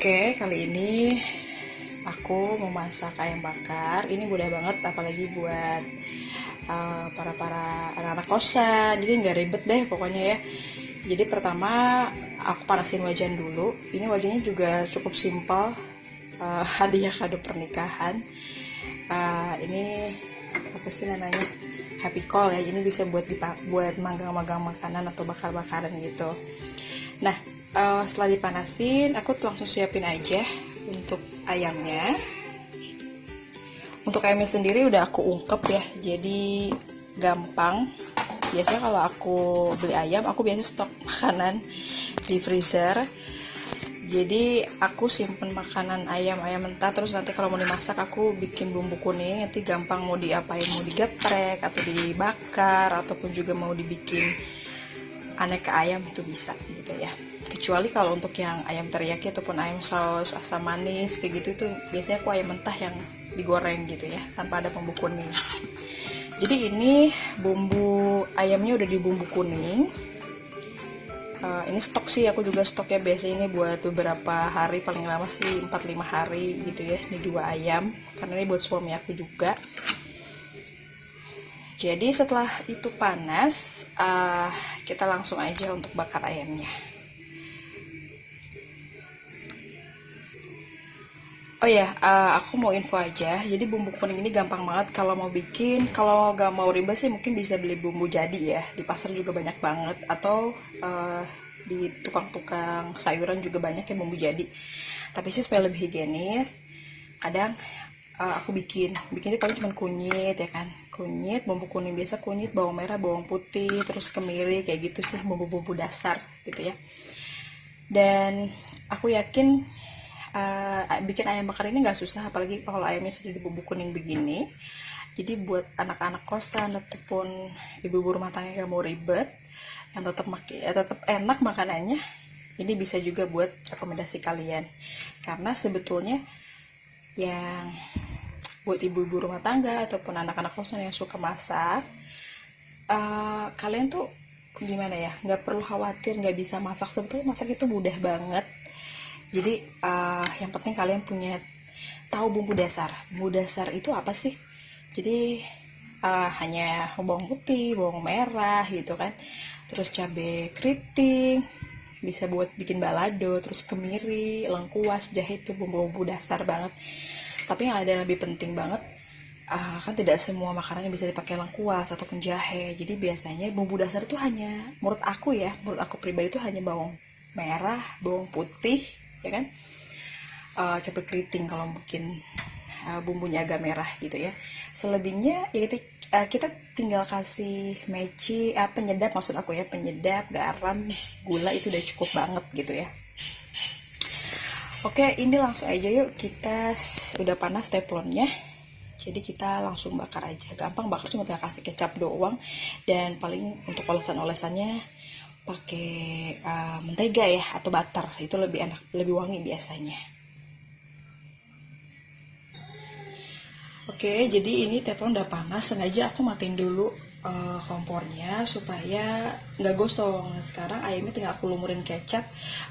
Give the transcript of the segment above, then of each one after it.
Oke, kali ini aku mau masak ayam bakar. Ini mudah banget, apalagi buat para anak-anak kosan. Jadi nggak ribet deh pokoknya ya. Jadi pertama aku panasin wajan dulu. Ini wajannya juga cukup simpel, hadiah kado pernikahan. Ini apa sih namanya? Happy call ya. Ini bisa buat manggang-manggang makanan atau bakar-bakaran gitu. Nah, setelah dipanasin, aku tuh langsung siapin aja untuk ayamnya. Untuk ayamnya sendiri udah aku ungkep ya, jadi gampang. Biasanya kalau aku beli ayam, aku biasa stok makanan di freezer. Jadi aku simpen makanan ayam mentah, terus nanti kalau mau dimasak aku bikin bumbu kuning, nanti gampang mau diapain, mau digeprek atau dibakar ataupun juga mau dibikin aneka ayam itu bisa gitu ya. Kecuali kalau untuk yang ayam teriyaki ataupun ayam saus asam manis kayak gitu, itu biasanya aku ayam mentah yang digoreng gitu ya, tanpa ada bumbu kuning. Jadi ini bumbu ayamnya udah di bumbu kuning. Ini stok sih, aku juga stok ya, biasanya ini buat beberapa hari, paling lama sih 4-5 hari gitu ya. Ini 2 ayam, karena ini buat suami aku juga. Jadi setelah itu panas, kita langsung aja untuk bakar ayamnya. Oh ya, aku mau info aja. Jadi bumbu kuning ini gampang banget kalau mau bikin. Kalau nggak mau ribet sih mungkin bisa beli bumbu jadi ya. Di pasar juga banyak banget. Atau di tukang-tukang sayuran juga banyak yang bumbu jadi. Tapi sih supaya lebih higienis, kadang aku bikinnya paling cuma kunyit ya kan, kunyit, bumbu kuning biasa, kunyit, bawang merah, bawang putih, terus kemiri, kayak gitu sih bumbu-bumbu dasar gitu ya. Dan aku yakin bikin ayam bakar ini nggak susah, apalagi kalau ayamnya sudah di bumbu kuning begini. Jadi buat anak-anak kosan ataupun ibu-ibu rumah tangga yang mau ribet, yang tetap enak makanannya, ini bisa juga buat rekomendasi kalian. Karena sebetulnya yang buat ibu-ibu rumah tangga ataupun anak-anak kosan yang suka masak, kalian tuh gimana ya, nggak perlu khawatir nggak bisa masak. Sebetulnya masak itu mudah banget. Jadi yang penting kalian punya tahu bumbu dasar. Bumbu dasar itu apa sih? Jadi hanya bawang putih, bawang merah gitu kan, terus cabai keriting, bisa buat bikin balado, terus kemiri, lengkuas, jahe, itu bumbu-bumbu dasar banget. Tapi yang ada lebih penting banget, kan tidak semua makanan yang bisa dipakai lengkuas ataupun jahe. Jadi biasanya bumbu dasar itu hanya, menurut aku pribadi itu hanya bawang merah, bawang putih, ya kan, cabai keriting kalau mungkin bumbunya agak merah gitu ya. Selebihnya ya kita tinggal kasih penyedap, maksud aku ya, penyedap, garam, gula, itu udah cukup banget gitu ya. Oke, ini langsung aja yuk, kita udah panas teflonnya. Jadi kita langsung bakar aja. Gampang bakar, cuma tinggal kasih kecap doang. Dan paling untuk olesan-olesannya pakai mentega ya atau butter, itu lebih enak, lebih wangi biasanya. Oke, jadi ini teflon udah panas, sengaja aku matiin dulu kompornya supaya nggak gosong. Nah, sekarang ayamnya tinggal aku lumurin kecap.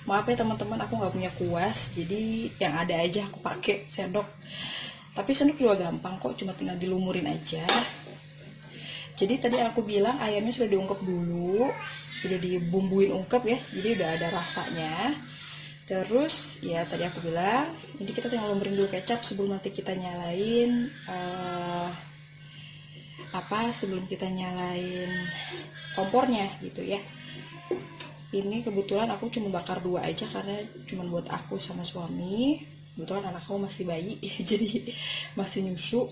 Maaf ya teman-teman, aku nggak punya kuas, jadi yang ada aja aku pakai sendok. Tapi sendok juga gampang kok, cuma tinggal dilumurin aja. Jadi tadi aku bilang ayamnya sudah diungkep dulu, sudah dibumbuin ungkep ya, jadi udah ada rasanya. Terus ya tadi aku bilang, ini kita tinggal lumurin dulu kecap sebelum nanti kita nyalain kompornya gitu ya. Ini kebetulan aku cuma bakar 2 aja karena cuma buat aku sama suami. Kebetulan anak aku masih bayi jadi masih nyusu.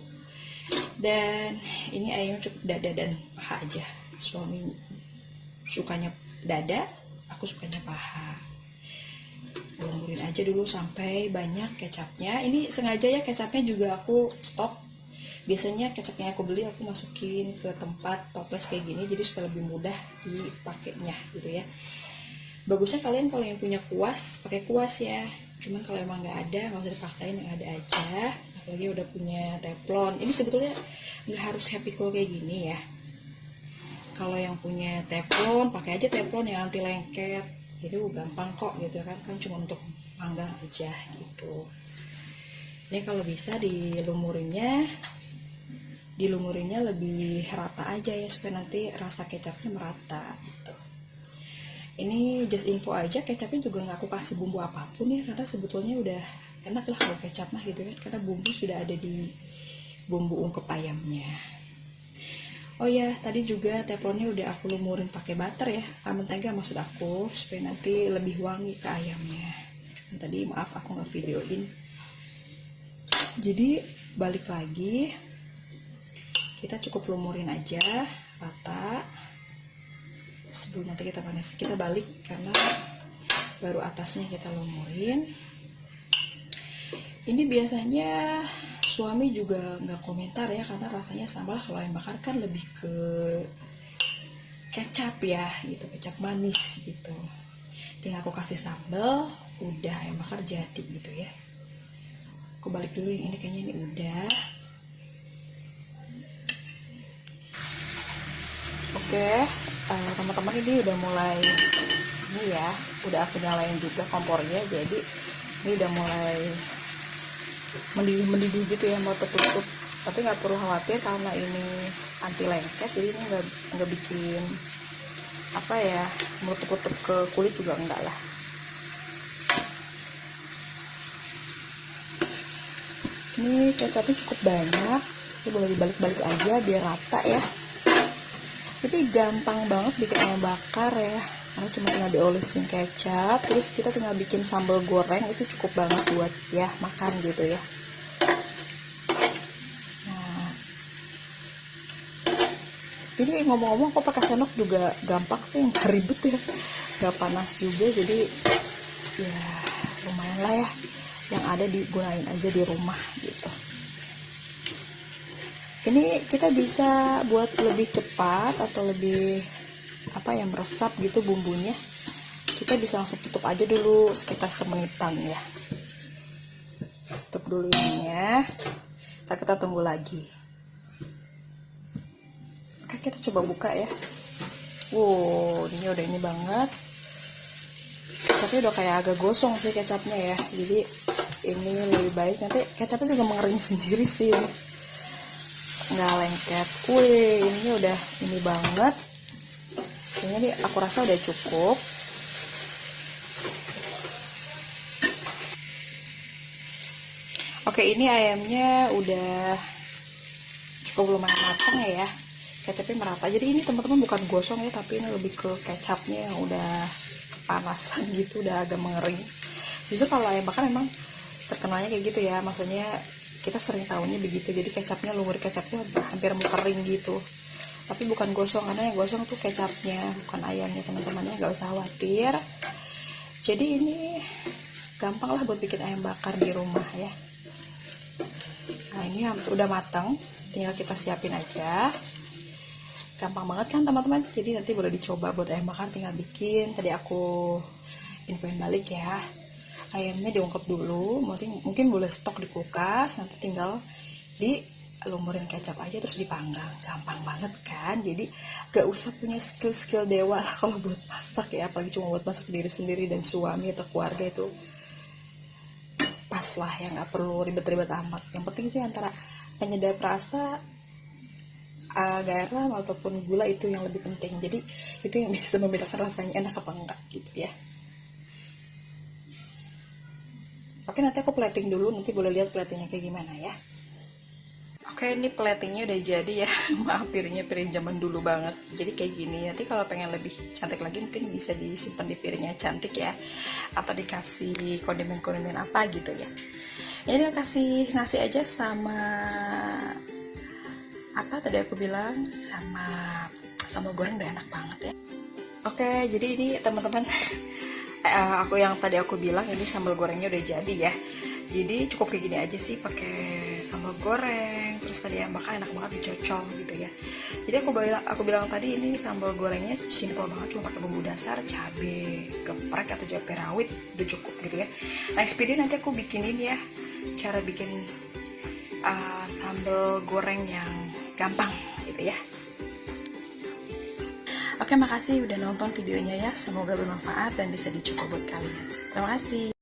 Dan ini ayamnya cukup dada dan paha aja. Suami sukanya dada, aku sukanya paha. Lumurin aja dulu sampai banyak kecapnya. Ini sengaja ya, kecapnya juga aku stok. Biasanya kecapnya aku beli aku masukin ke tempat toples kayak gini, jadi supaya lebih mudah dipakainya gitu ya. Bagusnya kalian kalau yang punya kuas, pakai kuas ya. Cuman kalau emang nggak ada, nggak usah dipaksain, yang ada aja. Apalagi udah punya teflon. Ini sebetulnya nggak harus happy cool kayak gini ya. Kalau yang punya teflon, pakai aja teflon yang anti lengket. jadi gampang kok gitu kan cuma untuk manggang aja gitu. Ini kalau bisa dilumurinnya lebih rata aja ya, supaya nanti rasa kecapnya merata gitu. Ini just info aja, kecapnya juga nggak aku kasih bumbu apapun ya, karena sebetulnya udah enak lah kalau kecap mah gitu kan, karena bumbu sudah ada di bumbu ungkep ayamnya. Oh ya, tadi juga teflonnya udah aku lumurin pakai butter ya, mentega maksud aku, supaya nanti lebih wangi ke ayamnya. Tadi maaf aku nggak videoin. Jadi balik lagi, kita cukup lumurin aja rata. Sebelum nanti kita panas, kita balik karena baru atasnya kita lumurin. Ini biasanya suami juga nggak komentar ya, karena rasanya sama lah, kalau ayam bakar kan lebih ke kecap ya gitu, kecap manis gitu. Tinggal aku kasih sambal, udah ayam bakar jadi gitu ya. Aku balik dulu yang ini, kayaknya ini udah. Oke, teman-teman, ini udah mulai ini ya, udah aku nyalain juga kompornya, jadi ini udah mulai mendidih gitu ya, mau tutup. Tapi nggak perlu khawatir karena ini anti lengket, jadi ini nggak bikin apa ya, menutup ke kulit juga enggak lah. Ini kecapnya cukup banyak, ini boleh dibalik-balik aja biar rata ya. Jadi gampang banget bikin ayam bakar ya, karena cuma tinggal diolesin kecap, terus kita tinggal bikin sambal goreng, itu cukup banget buat ya makan gitu ya. Nah, ini ngomong-ngomong kok pakai sendok juga gampang sih, nggak ribet ya, nggak panas juga, jadi ya lumayan lah ya, yang ada digunain aja di rumah gitu. Ini kita bisa buat lebih cepat atau lebih apa ya, meresap gitu bumbunya, kita bisa langsung tutup aja dulu sekitar semenitan ya. Tutup dulu ininya, ntar kita tunggu lagi. Oke, kita coba buka ya. Wow, ini udah ini banget, kecapnya udah kayak agak gosong sih kecapnya ya, jadi ini lebih baik nanti kecapnya juga mengering sendiri sih, nggak lengket. Wih, ini udah ini banget, ini aku rasa udah cukup. Oke, ini ayamnya udah cukup lumayan matang ya, kecapnya merata. Jadi ini teman-teman bukan gosong ya, tapi ini lebih ke kecapnya yang udah panasan gitu, udah agak mengering. Justru kalau ayam bakar memang terkenalnya kayak gitu ya, maksudnya kita sering tahunya begitu, jadi kecapnya, lumur kecapnya hampir mau kering gitu. Tapi bukan gosong, karena yang gosong tuh kecapnya, bukan ayamnya teman-temannya, nggak usah khawatir. Jadi ini gampang lah buat bikin ayam bakar di rumah ya. Nah, ini udah matang, tinggal kita siapin aja. Gampang banget kan teman-teman, jadi nanti boleh dicoba buat ayam bakar, tinggal bikin. Tadi aku infoin balik ya, ayamnya diungkep dulu, mungkin boleh stok di kulkas, nanti tinggal dilumurin kecap aja terus dipanggang. Gampang banget kan, jadi gak usah punya skill dewa lah kalau buat masak ya, apalagi cuma buat masak diri sendiri dan suami atau keluarga, itu pas lah ya, nggak perlu ribet-ribet amat. Yang penting sih antara penyedap rasa, garam ataupun gula, itu yang lebih penting. Jadi itu yang bisa membedakan rasanya enak apa enggak gitu ya. Oke, nanti aku plating dulu, nanti boleh lihat platingnya kayak gimana ya. Oke, ini platingnya udah jadi ya. Maaf, piring zaman dulu banget, jadi kayak gini. Nanti kalau pengen lebih cantik lagi mungkin bisa disimpan di piringnya cantik ya, atau dikasih kondimen-kondimen apa gitu ya. Ini kasih nasi aja sama apa tadi aku bilang, sama sambal goreng, udah enak banget ya. Oke, jadi ini teman-teman, aku yang tadi aku bilang, ini sambal gorengnya udah jadi ya. Jadi cukup kayak gini aja sih, pakai sambal goreng, terus tadi yang bakar enak banget dicocol gitu ya. Jadi aku bilang tadi, ini sambal gorengnya simple banget, cuma pakai bumbu dasar, cabai geprek atau cabai rawit, udah cukup gitu ya. Next video nanti aku bikinin ya, cara bikin sambal goreng yang gampang gitu ya. Oke, makasih udah nonton videonya ya. Semoga bermanfaat dan bisa dicoba buat kalian. Terima kasih.